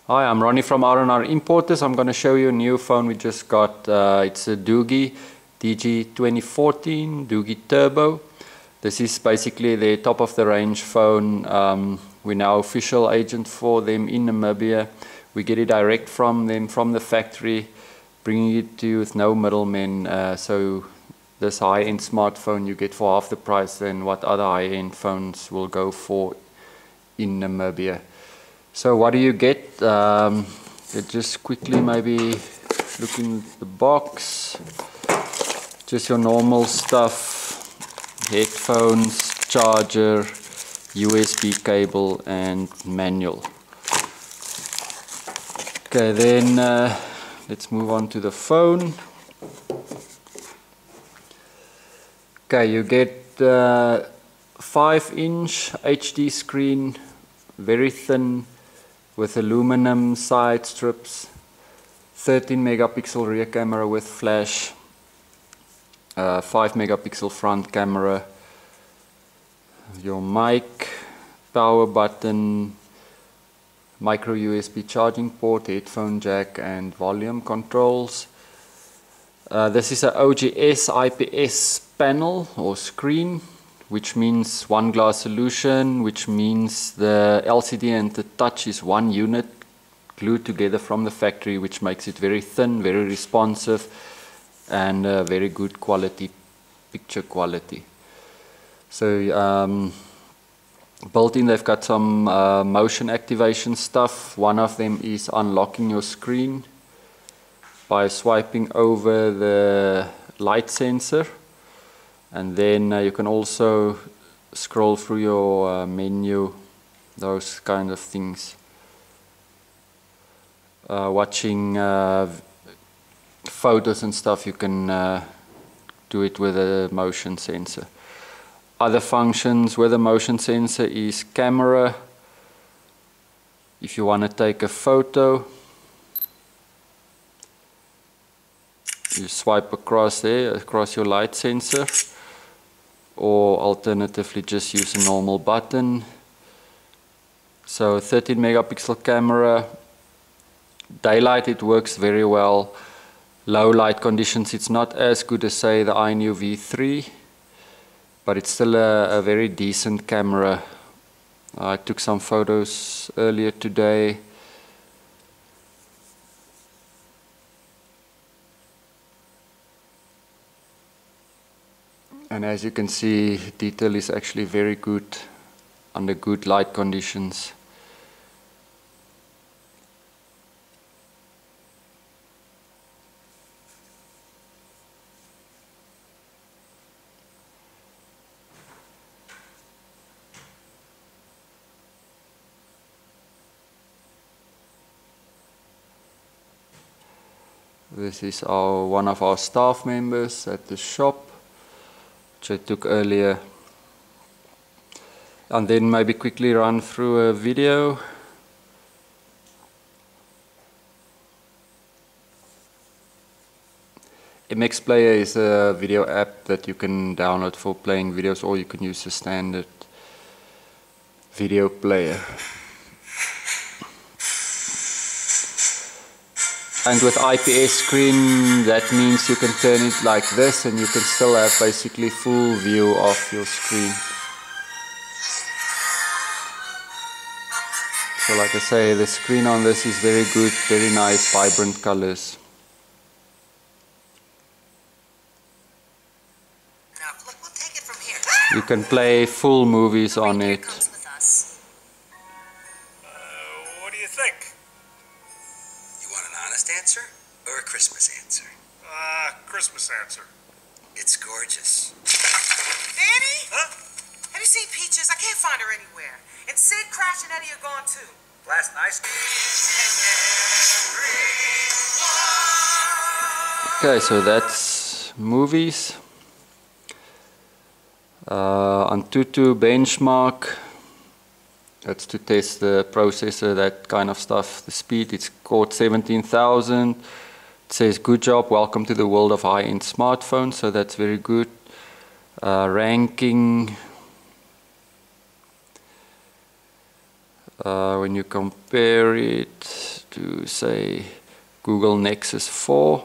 Hi, I'm Ronnie from R&R Importers. I'm going to show you a new phone we just got. It's a Doogee DG2014 Doogee Turbo. This is basically the top of the range phone. We're now official agent for them in Namibia. We get it direct from them, from the factory, bringing it to you with no middlemen. So this high-end smartphone you get for half the price than what other high-end phones will go for in Namibia. So what do you get? Just quickly maybe look in the box. Just your normal stuff, headphones, charger, USB cable and manual. Okay, then let's move on to the phone. Okay, you get 5-inch HD screen, very thin, with aluminum side strips, 13 megapixel rear camera with flash, 5 megapixel front camera, your mic, power button, micro USB charging port, headphone jack and volume controls. This is an OGS IPS panel or screen, which means one glass solution, which means the LCD and the touch is one unit glued together from the factory, which makes it very thin, very responsive and very good quality, picture quality. So built in they've got some motion activation stuff. One of them is unlocking your screen by swiping over the light sensor. And then you can also scroll through your menu, those kind of things. Watching photos and stuff, you can do it with a motion sensor. Other functions with a motion sensor is camera. If you want to take a photo, you swipe across there, across your light sensor. Or alternatively just use a normal button. So 13 megapixel camera, daylight it works very well, low light conditions it's not as good as say the iNew V3, but it's still a very decent camera. I took some photos earlier today. And as you can see, detail is actually very good under good light conditions. This is one of our staff members at the shop, which I took earlier. And then maybe quickly run through a video. MX Player is a video app that you can download for playing videos, or you can use a standard video player. And with IPS screen, that means you can turn it like this and you can still have basically full view of your screen. So like I say, the screen on this is very good, very nice, vibrant colors. Now, look, we'll take it from here. You can play full movies on it. What do you think? You want an honest answer or a Christmas answer? Christmas answer. It's gorgeous. Danny? Huh? Have you seen Peaches? I can't find her anywhere. And Sid, Crash, and Eddie are gone too. Last night. Okay, so that's movies. Antutu benchmark. That's to test the processor, that kind of stuff. The speed, it's scored 17,000. It says, good job, welcome to the world of high-end smartphones. So that's very good. Ranking. When you compare it to, say, Google Nexus 4,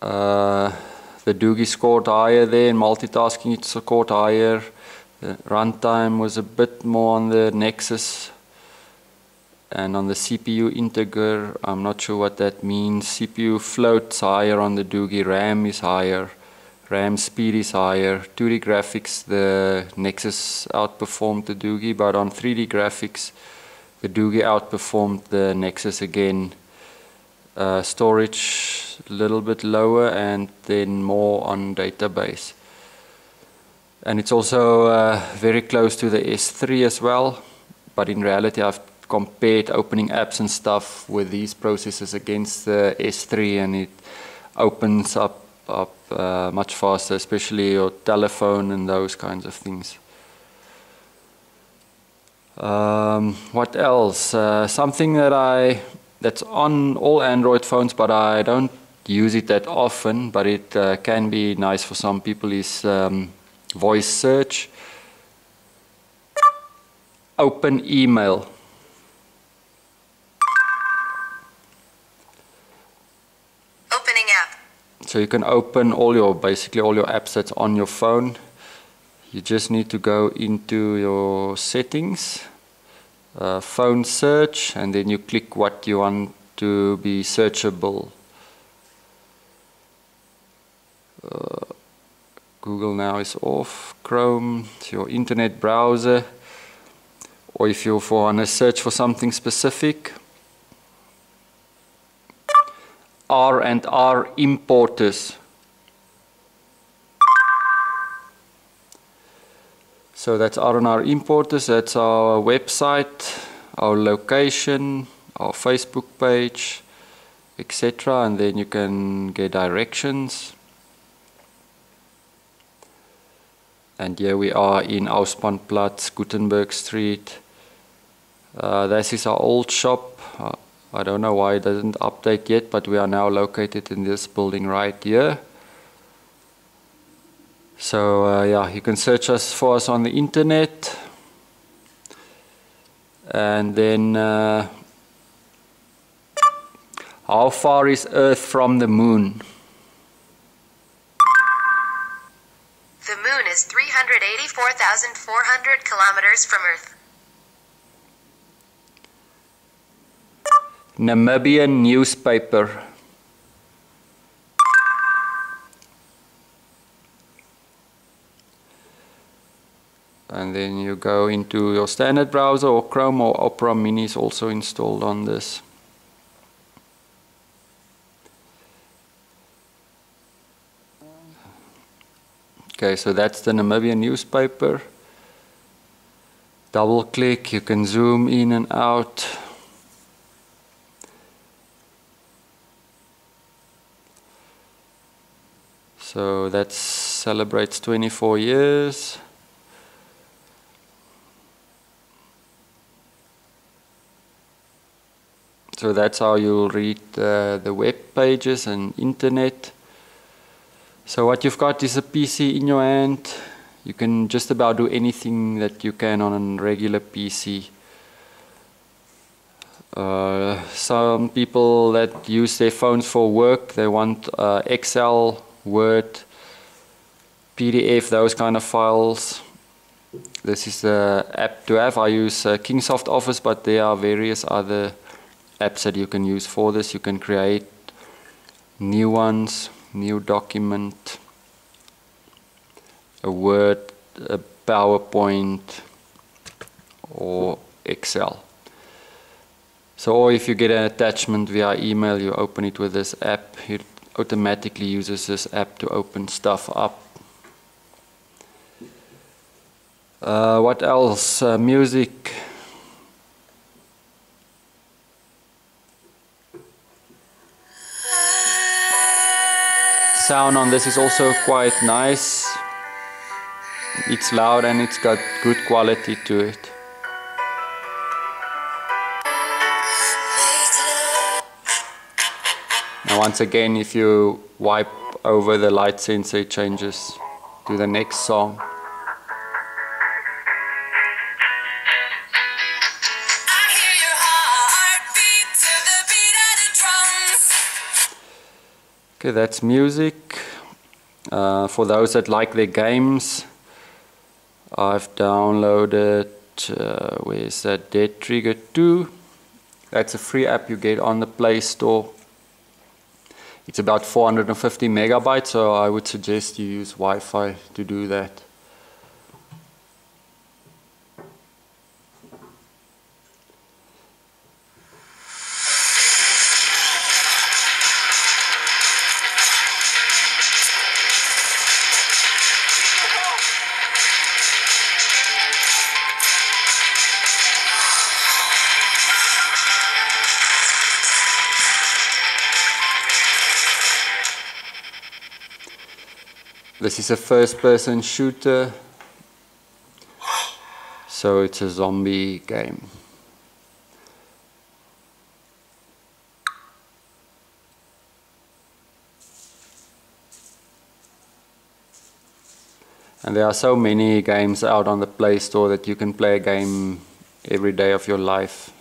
the Doogee scored higher there. In multitasking it scored higher. The runtime was a bit more on the Nexus, and on the CPU integer, I'm not sure what that means. CPU float's higher on the Doogee, RAM is higher, RAM speed is higher. 2D graphics, the Nexus outperformed the Doogee, but on 3D graphics, the Doogee outperformed the Nexus again. Storage a little bit lower, and then more on database. And it's also very close to the S3 as well, but in reality I've compared opening apps and stuff with these processors against the S3, and it opens up much faster, especially your telephone and those kinds of things. What else? Something that's on all Android phones, but I don't use it that often, but it can be nice for some people, is voice search. Open email. Opening app. So you can open basically all your apps that's on your phone. You just need to go into your settings, phone search, and then you click what you want to be searchable. Google now is off. Chrome, it's your internet browser, or if you want to search for something specific. R&R importers. So that's R&R importers, that's our website, our location, our Facebook page, etc. And then you can get directions. And here we are in Auspannplatz, Gutenberg Street. This is our old shop. I don't know why it doesn't update yet, but we are now located in this building right here. So yeah, you can search for us on the internet. And then how far is Earth from the moon? The moon is 384,400 kilometers from Earth. Namibian newspaper. And then you go into your standard browser, or Chrome, or Opera Mini is also installed on this. Okay, so that's the Namibian newspaper. Double click, you can zoom in and out. So that celebrates 24 years. So that's how you'll read the web pages and internet. So what you've got is a PC in your hand. You can just about do anything that you can on a regular PC. Some people that use their phones for work, they want Excel, Word, PDF, those kind of files. This is the app to have. I use Kingsoft Office, but there are various other apps that you can use for this. You can create new ones, new document, a Word, a PowerPoint, or Excel. So, or if you get an attachment via email, you open it with this app. It automatically uses this app to open stuff up. What else? Music. Sound on this is also quite nice. It's loud and it's got good quality to it. Now once again, if you wipe over the light sensor, it changes to the next song. Okay, that's music. For those that like their games, I've downloaded, where is that, Dead Trigger 2. That's a free app you get on the Play Store. It's about 450 megabytes, so I would suggest you use Wi-Fi to do that. This is a first-person shooter, so it's a zombie game. And there are so many games out on the Play Store that you can play a game every day of your life.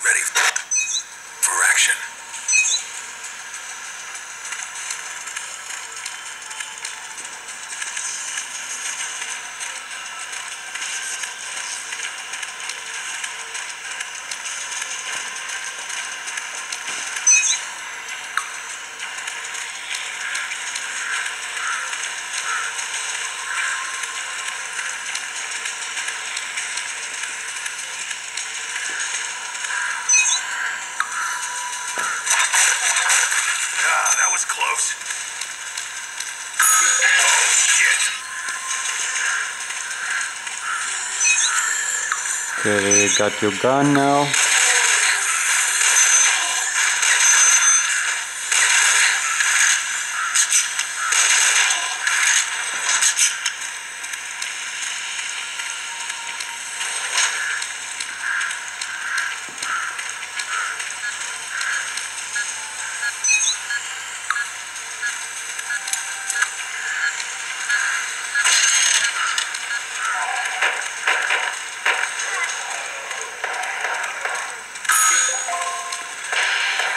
Ready for action. That was close. Oh, shit. Okay, you got your gun now.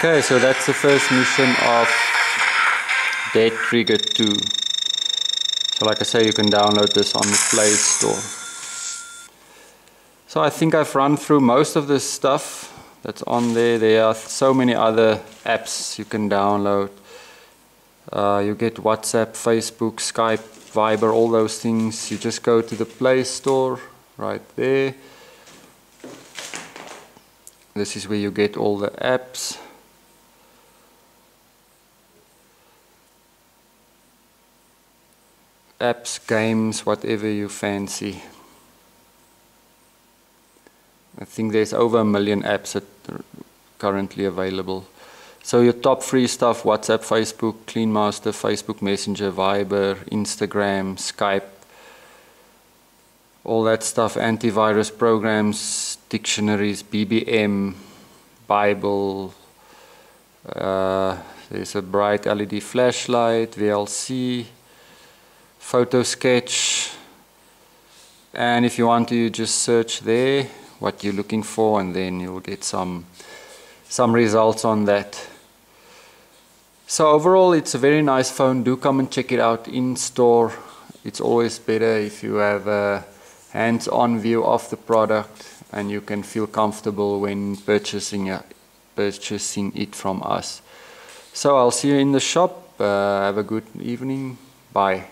Okay, so that's the first mission of Dead Trigger 2. So like I say, you can download this on the Play Store. So I think I've run through most of the stuff that's on there. There are so many other apps you can download. You get WhatsApp, Facebook, Skype, Viber, all those things. You just go to the Play Store right there. This is where you get all the apps. Apps, games, whatever you fancy. I think there's over 1 million apps that are currently available. So your top free stuff: WhatsApp, Facebook, CleanMaster, Facebook Messenger, Viber, Instagram, Skype, all that stuff, antivirus programs, dictionaries, BBM, Bible, there's a bright LED flashlight, VLC, photo sketch, and if you want to, you just search there what you're looking for, and then you'll get some results on that. So overall, it's a very nice phone. Do come and check it out in store. It's always better if you have a hands-on view of the product and you can feel comfortable when purchasing it from us. So I'll see you in the shop. Have a good evening. Bye.